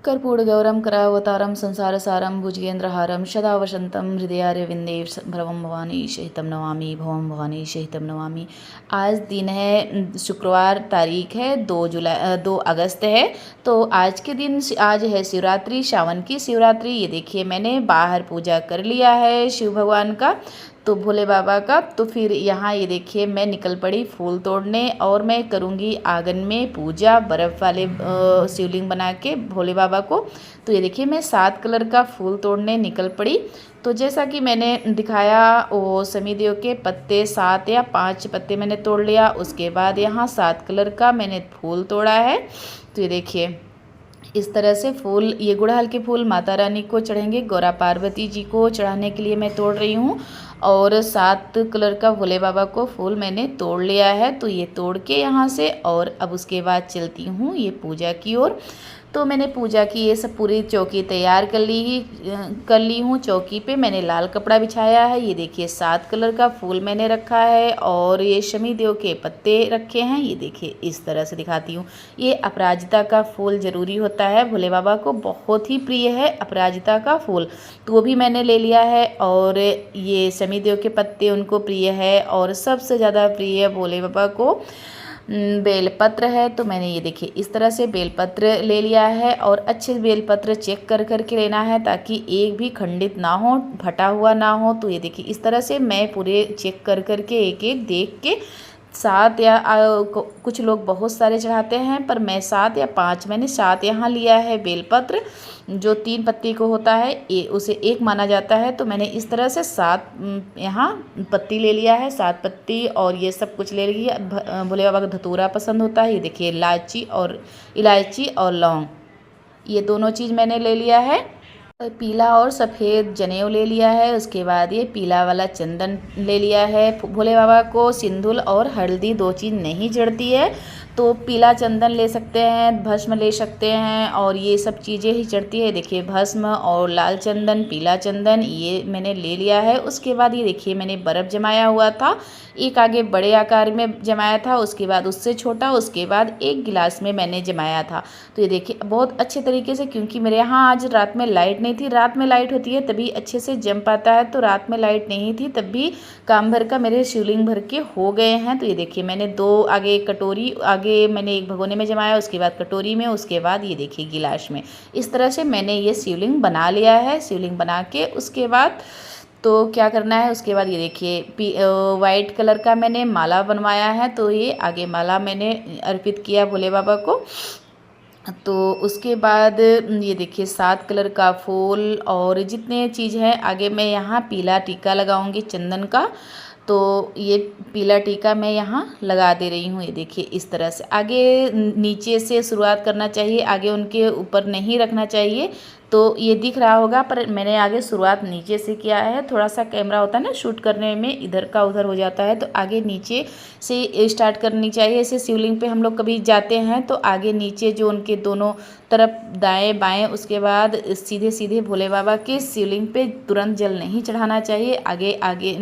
कर्पूरगौरं करावतारं संसारसारं भुजगेन्द्रहारं सदा वसन्तं हृदयारविन्दे भ्रवं भवानी सहितं नमामि भवं भवानी सहितं नमामि। आज दिन है शुक्रवार, तारीख है 2 अगस्त है। तो आज के दिन आज है शिवरात्रि, सावन की शिवरात्रि। ये देखिए मैंने बाहर पूजा कर लिया है शिव भगवान का, तो भोले बाबा का। तो फिर यहाँ ये देखिए मैं निकल पड़ी फूल तोड़ने, और मैं करूँगी आंगन में पूजा बर्फ़ वाले शिवलिंग बना के भोले बाबा को। तो ये देखिए मैं 7 कलर का फूल तोड़ने निकल पड़ी। तो जैसा कि मैंने दिखाया वो शमीदेव के पत्ते 7 या 5 पत्ते मैंने तोड़ लिया। उसके बाद यहाँ 7 कलर का मैंने फूल तोड़ा है। तो ये देखिए इस तरह से फूल, ये गुड़हल के फूल माता रानी को चढ़ेंगे, गौरा पार्वती जी को चढ़ाने के लिए मैं तोड़ रही हूँ। और 7 कलर का भोले बाबा को फूल मैंने तोड़ लिया है। तो ये तोड़ के यहाँ से, और अब उसके बाद चलती हूँ ये पूजा की ओर। तो मैंने पूजा की ये सब पूरी चौकी तैयार कर ली हूँ। चौकी पे मैंने लाल कपड़ा बिछाया है। ये देखिए 7 कलर का फूल मैंने रखा है, और ये शमीदेव के पत्ते रखे हैं। ये देखिए इस तरह से दिखाती हूँ। ये अपराजिता का फूल ज़रूरी होता है, भोले बाबा को बहुत ही प्रिय है अपराजिता का फूल, तो वो भी मैंने ले लिया है। और ये शमीदेव के पत्ते उनको प्रिय है, और सबसे ज़्यादा प्रिय भोले बाबा को बेलपत्र है। तो मैंने ये देखिए इस तरह से बेलपत्र ले लिया है, और अच्छे बेलपत्र चेक कर के लेना है, ताकि एक भी खंडित ना हो, फटा हुआ ना हो। तो ये देखिए इस तरह से मैं पूरे चेक कर के एक एक देख के 7 या कुछ लोग बहुत सारे चढ़ाते हैं, पर मैं 7 या 5, मैंने 7 यहाँ लिया है बेलपत्र। जो 3 पत्ती को होता है उसे एक माना जाता है। तो मैंने इस तरह से 7 यहाँ पत्ती ले लिया है, 7 पत्ती, और ये सब कुछ ले लिया। भोले बाबा को धतूरा पसंद होता है। ये देखिए इलायची और लौंग, ये दोनों चीज़ मैंने ले लिया है। पीला और सफ़ेद जनेऊ ले लिया है। उसके बाद ये पीला वाला चंदन ले लिया है। भोले बाबा को सिंदूर और हल्दी 2 चीज़ नहीं चढ़ती है, तो पीला चंदन ले सकते हैं, भस्म ले सकते हैं, और ये सब चीज़ें ही चढ़ती है। देखिए भस्म और लाल चंदन, पीला चंदन ये मैंने ले लिया है। उसके बाद ये देखिए मैंने बर्फ़ जमाया हुआ था, एक आगे बड़े आकार में जमाया था, उसके बाद उससे छोटा, उसके बाद एक गिलास में मैंने जमाया था। तो ये देखिए बहुत अच्छे तरीके से, क्योंकि मेरे यहाँ आज रात में लाइट नहीं थी, रात में लाइट होती है तभी अच्छे से जम पाता है, तो रात में लाइट नहीं थी तब भी काम भर का मेरे शिवलिंग भर के हो गए हैं। तो ये देखिए मैंने 2 आगे कटोरी, आगे मैंने एक भगोने में जमाया, उसके बाद कटोरी में, उसके बाद ये देखिए गिलास में। इस तरह से मैंने ये शिवलिंग बना लिया है। शिवलिंग बना के उसके बाद तो क्या करना है, उसके बाद ये देखिए वाइट कलर का मैंने माला बनवाया है। तो ये आगे माला मैंने अर्पित किया भोले बाबा को। तो उसके बाद ये देखिए 7 कलर का फूल और जितने चीज़ हैं, आगे मैं यहाँ पीला टीका लगाऊंगी चंदन का। तो ये पीला टीका मैं यहाँ लगा दे रही हूँ। ये देखिए इस तरह से आगे नीचे से शुरुआत करना चाहिए, आगे उनके ऊपर नहीं रखना चाहिए। तो ये दिख रहा होगा, पर मैंने आगे शुरुआत नीचे से किया है। थोड़ा सा कैमरा होता है ना शूट करने में, इधर का उधर हो जाता है, तो आगे नीचे से स्टार्ट करनी चाहिए। ऐसे शिवलिंग पे हम लोग कभी जाते हैं तो आगे नीचे जो उनके दोनों तरफ दाएं बाएं, उसके बाद सीधे सीधे भोले बाबा के शिवलिंग पे तुरंत जल नहीं चढ़ाना चाहिए, आगे आगे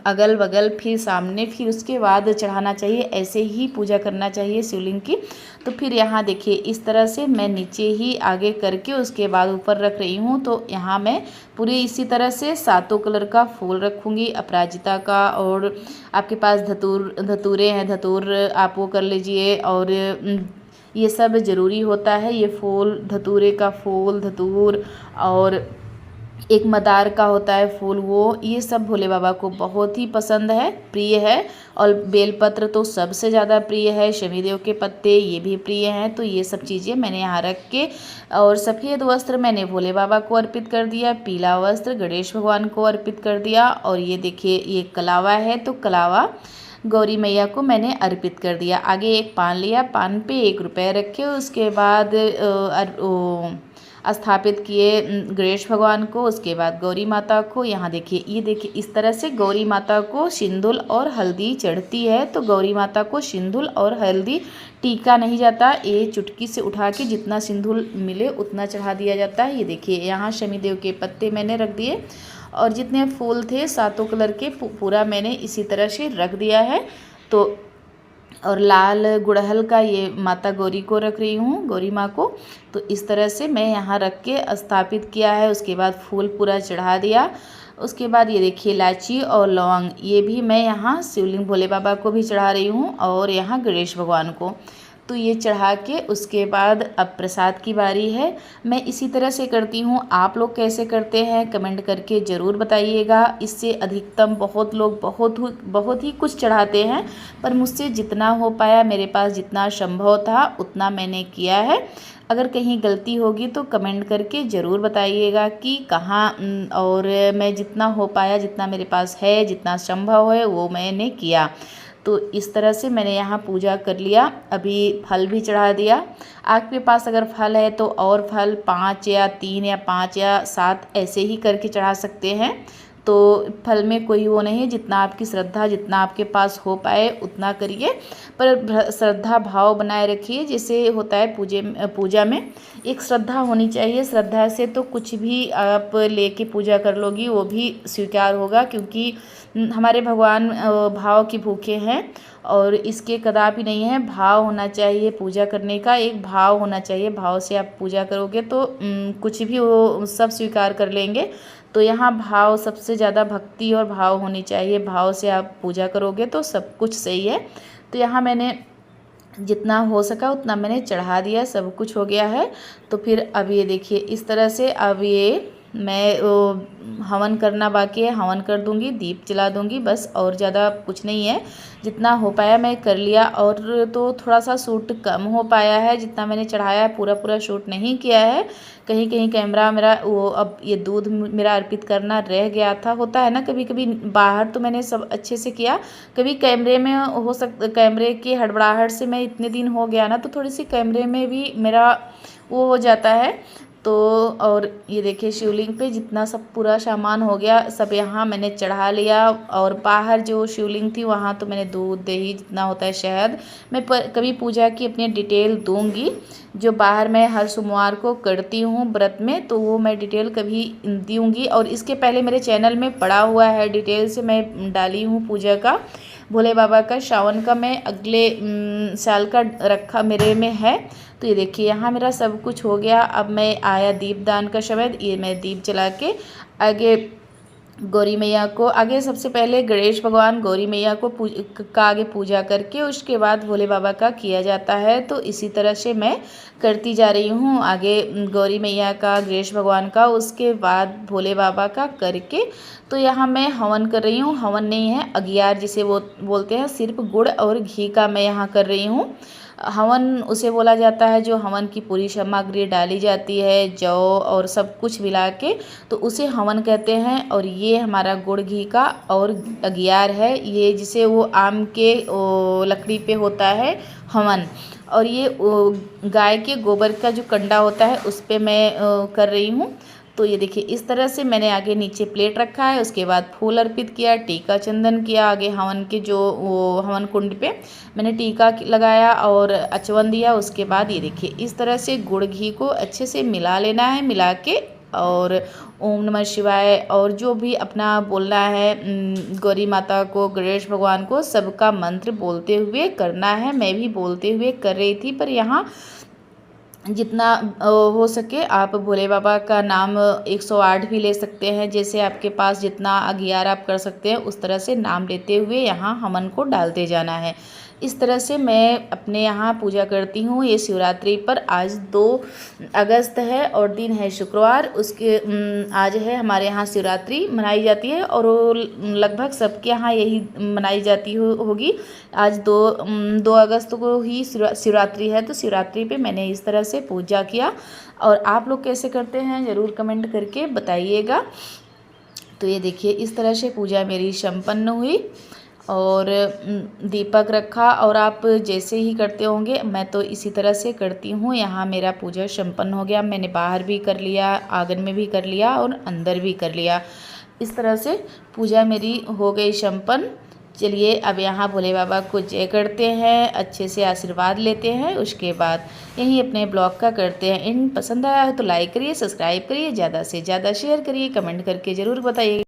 अगल बगल फिर सामने, फिर उसके बाद चढ़ाना चाहिए। ऐसे ही पूजा करना चाहिए शिवलिंग की। तो फिर यहाँ देखिए इस तरह से मैं नीचे ही आगे करके उसके बाद ऊपर रख रही हूँ। तो यहाँ मैं पूरी इसी तरह से 7 कलर का फूल रखूँगी अपराजिता का, और आपके पास धतूरे हैं, धतूर आप वो कर लीजिए। और ये सब ज़रूरी होता है, ये फूल, धतूरे का फूल, धतूर, और एक मदार का होता है फूल, वो ये सब भोले बाबा को बहुत ही पसंद है, प्रिय है। और बेलपत्र तो सबसे ज़्यादा प्रिय है, शनिदेव के पत्ते ये भी प्रिय हैं। तो ये सब चीज़ें मैंने यहाँ रख के, और सफ़ेद वस्त्र मैंने भोले बाबा को अर्पित कर दिया, पीला वस्त्र गणेश भगवान को अर्पित कर दिया। और ये देखिए ये कलावा है, तो कलावा गौरी मैया को मैंने अर्पित कर दिया। आगे एक पान लिया, पान पे 1 रुपये रखे, उसके बाद स्थापित किए गणेश भगवान को, उसके बाद गौरी माता को। यहाँ देखिए ये देखिए इस तरह से गौरी माता को सिंदूर और हल्दी चढ़ती है। तो गौरी माता को सिंदूर और हल्दी टीका नहीं जाता, ये चुटकी से उठा के जितना सिंदूर मिले उतना चढ़ा दिया जाता है। ये देखिए यहाँ शनिदेव के पत्ते मैंने रख दिए, और जितने फूल थे 7 कलर के पूरा मैंने इसी तरह से रख दिया है। तो और लाल गुड़हल का ये माता गौरी को रख रही हूँ, गौरी माँ को। तो इस तरह से मैं यहाँ रख के स्थापित किया है। उसके बाद फूल पूरा चढ़ा दिया। उसके बाद ये देखिए इलायची और लौंग, ये भी मैं यहाँ शिवलिंग भोले बाबा को भी चढ़ा रही हूँ और यहाँ गणेश भगवान को। तो ये चढ़ा के उसके बाद अब प्रसाद की बारी है। मैं इसी तरह से करती हूँ, आप लोग कैसे करते हैं कमेंट करके ज़रूर बताइएगा। इससे अधिकतम बहुत लोग बहुत ही कुछ चढ़ाते हैं, पर मुझसे जितना हो पाया, मेरे पास जितना संभव था उतना मैंने किया है। अगर कहीं गलती होगी तो कमेंट करके ज़रूर बताइएगा कि कहाँ और मैं जितना हो पाया, जितना मेरे पास है, जितना संभव है वो मैंने किया। तो इस तरह से मैंने यहाँ पूजा कर लिया। अभी फल भी चढ़ा दिया। आपके पास अगर फल है तो और फल 5 या 3 या 5 या 7 ऐसे ही करके चढ़ा सकते हैं। तो फल में कोई वो नहीं है, जितना आपकी श्रद्धा, जितना आपके पास हो पाए उतना करिए, पर श्रद्धा भाव बनाए रखिए। जैसे होता है पूजा में एक श्रद्धा होनी चाहिए। श्रद्धा से तो कुछ भी आप लेके पूजा कर लोगी वो भी स्वीकार होगा, क्योंकि हमारे भगवान भाव के भूखे हैं और इसके कदापि नहीं है। भाव होना चाहिए पूजा करने का, एक भाव होना चाहिए। भाव से आप पूजा करोगे तो कुछ भी वो सब स्वीकार कर लेंगे। तो यहाँ भाव, सबसे ज़्यादा भक्ति और भाव होनी चाहिए। भाव से आप पूजा करोगे तो सब कुछ सही है। तो यहाँ मैंने जितना हो सका उतना मैंने चढ़ा दिया, सब कुछ हो गया है। तो फिर अब ये देखिए इस तरह से अब ये मैं हवन करना बाकी है, हवन कर दूंगी, दीप जला दूंगी, बस और ज़्यादा कुछ नहीं है। जितना हो पाया मैं कर लिया। और तो थोड़ा सा शूट कम हो पाया है, जितना मैंने चढ़ाया है पूरा शूट नहीं किया है। कहीं कहीं कैमरा मेरा वो, अब ये दूध मेरा अर्पित करना रह गया था। होता है ना कभी कभी, बाहर तो मैंने सब अच्छे से किया, कभी कैमरे में हो सकता, कैमरे की हड़बड़ाहट से मैं इतने दिन हो गया ना, तो थोड़ी सी कैमरे में भी मेरा वो हो जाता है। तो और ये देखिए शिवलिंग पे जितना सब पूरा सामान हो गया, सब यहाँ मैंने चढ़ा लिया। और बाहर जो शिवलिंग थी वहाँ तो मैंने दूध, दही, जितना होता है शहद, मैं कभी पूजा की अपनी डिटेल दूंगी। जो बाहर मैं हर सोमवार को करती हूँ व्रत में, तो वो मैं डिटेल कभी दूंगी। और इसके पहले मेरे चैनल में पड़ा हुआ है, डिटेल से मैं डाली हूँ पूजा का, भोले बाबा का सावन का मैं अगले साल का रखा मेरे में है। तो ये देखिए यहाँ मेरा सब कुछ हो गया। अब मैं आया दीपदान का समय, ये मैं दीप जला के आगे गौरी मैया को, आगे सबसे पहले गणेश भगवान, गौरी मैया को का आगे पूजा करके उसके बाद भोले बाबा का किया जाता है। तो इसी तरह से मैं करती जा रही हूँ, आगे गौरी मैया का, गणेश भगवान का, उसके बाद भोले बाबा का करके। तो यहाँ मैं हवन कर रही हूँ। हवन नहीं है, अगियार जिसे वो बोलते हैं, सिर्फ गुड़ और घी का मैं यहाँ कर रही हूँ। हवन उसे बोला जाता है जो हवन की पूरी सामग्री डाली जाती है, जौ और सब कुछ मिला के, तो उसे हवन कहते हैं। और ये हमारा गुड़ घी का और अगियार है, ये जिसे वो आम के लकड़ी पे होता है हवन। और ये गाय के गोबर का जो कंडा होता है उस पे मैं कर रही हूँ। तो ये देखिए इस तरह से मैंने आगे नीचे प्लेट रखा है, उसके बाद फूल अर्पित किया, टीका चंदन किया। आगे हवन के जो वो हवन कुंड पे मैंने टीका लगाया और अचवन दिया। उसके बाद ये देखिए इस तरह से गुड़ घी को अच्छे से मिला लेना है, मिला के और ओम नमः शिवाय और जो भी अपना बोलना है गौरी माता को, गणेश भगवान को, सबका मंत्र बोलते हुए करना है। मैं भी बोलते हुए कर रही थी, पर यहाँ जितना हो सके आप भोले बाबा का नाम 108 भी ले सकते हैं। जैसे आपके पास जितना अगियार आप कर सकते हैं उस तरह से नाम लेते हुए यहाँ हवन को डालते जाना है। इस तरह से मैं अपने यहाँ पूजा करती हूँ। ये शिवरात्रि पर आज 2 अगस्त है और दिन है शुक्रवार। उसके आज है हमारे यहाँ शिवरात्रि मनाई जाती है और लगभग सबके यहाँ यही मनाई जाती होगी। आज 2 अगस्त को ही शिवरात्रि है, तो शिवरात्रि पे मैंने इस तरह से पूजा किया। और आप लोग कैसे करते हैं ज़रूर कमेंट करके बताइएगा। तो ये देखिए इस तरह से पूजा मेरी संपन्न हुई और दीपक रखा। और आप जैसे ही करते होंगे, मैं तो इसी तरह से करती हूँ। यहाँ मेरा पूजा संपन्न हो गया। मैंने बाहर भी कर लिया, आंगन में भी कर लिया और अंदर भी कर लिया। इस तरह से पूजा मेरी हो गई संपन्न। चलिए अब यहाँ भोले बाबा को जय करते हैं, अच्छे से आशीर्वाद लेते हैं। उसके बाद यहीं अपने ब्लॉग का करते हैं इन। पसंद आया हो तो लाइक करिए, सब्सक्राइब करिए, ज़्यादा से ज़्यादा शेयर करिए, कमेंट करके ज़रूर बताइए।